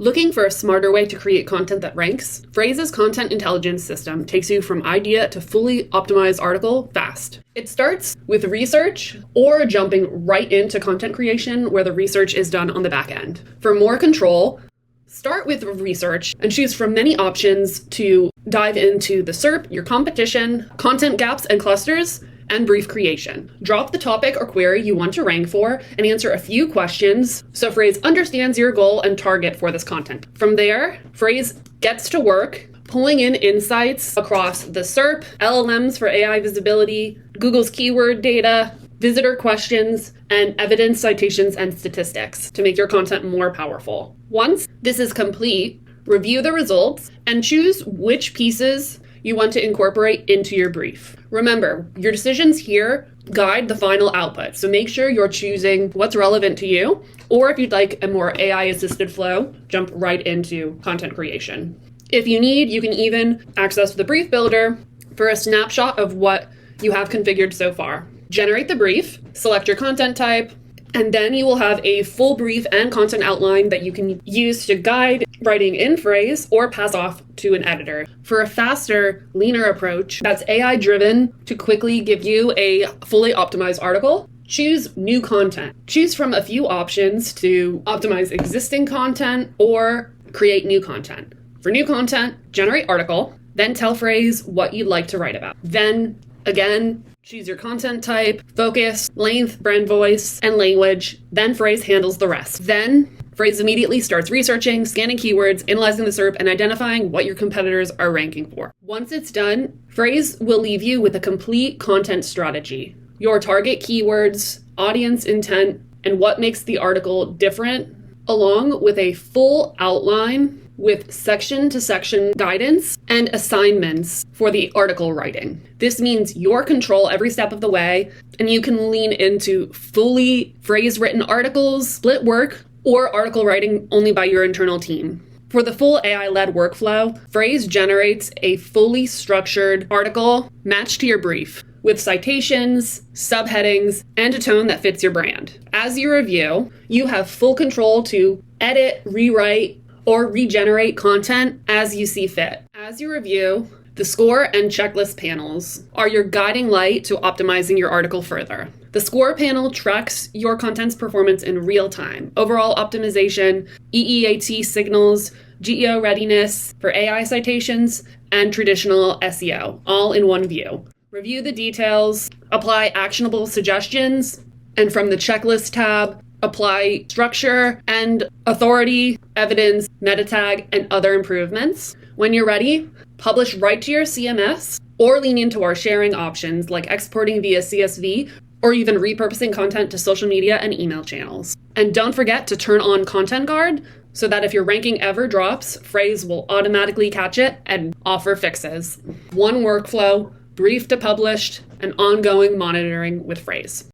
Looking for a smarter way to create content that ranks? Phrase's content intelligence system takes you from idea to fully optimized article fast. It starts with research or jumping right into content creation where the research is done on the back end. For more control, start with research and choose from many options to dive into the SERP, your competition, content gaps and clusters, and brief creation. Drop the topic or query you want to rank for and answer a few questions so Frase understands your goal and target for this content. From there, Frase gets to work pulling in insights across the SERP, LLMs for AI visibility, Google's keyword data, visitor questions, and evidence, citations, and statistics to make your content more powerful. Once this is complete, review the results and choose which pieces you want to incorporate into your brief. Remember, your decisions here guide the final output, so make sure you're choosing what's relevant to you, or if you'd like a more AI-assisted flow, jump right into content creation. If you need, you can even access the brief builder for a snapshot of what you have configured so far. Generate the brief, select your content type, and then you will have a full brief and content outline that you can use to guide writing in Frase or pass off to an editor. For a faster, leaner approach that's AI-driven to quickly give you a fully optimized article, choose new content. Choose from a few options to optimize existing content or create new content. For new content, generate article, then tell Frase what you'd like to write about. Then, again, choose your content type, focus, length, brand voice, and language. Then Frase handles the rest. Then Frase immediately starts researching, scanning keywords, analyzing the SERP, and identifying what your competitors are ranking for. Once it's done, Frase will leave you with a complete content strategy. Your target keywords, audience intent, and what makes the article different, along with a full outline with section-to-section guidance and assignments for the article writing. This means you're control every step of the way, and you can lean into fully phrase-written articles, split work, or article writing only by your internal team. For the full AI-led workflow, Frase generates a fully structured article matched to your brief, with citations, subheadings, and a tone that fits your brand. As you review, you have full control to edit, rewrite, or regenerate content as you see fit. As you review, the score and checklist panels are your guiding light to optimizing your article further. The score panel tracks your content's performance in real time, overall optimization, EEAT signals, GEO readiness for AI citations, and traditional SEO, all in one view. Review the details, apply actionable suggestions, and from the checklist tab, apply structure and authority, evidence, meta tag, and other improvements. When you're ready, publish right to your CMS or lean into our sharing options like exporting via CSV or even repurposing content to social media and email channels. And don't forget to turn on Content Guard so that if your ranking ever drops, Frase will automatically catch it and offer fixes. One workflow, brief to published, and ongoing monitoring with Frase.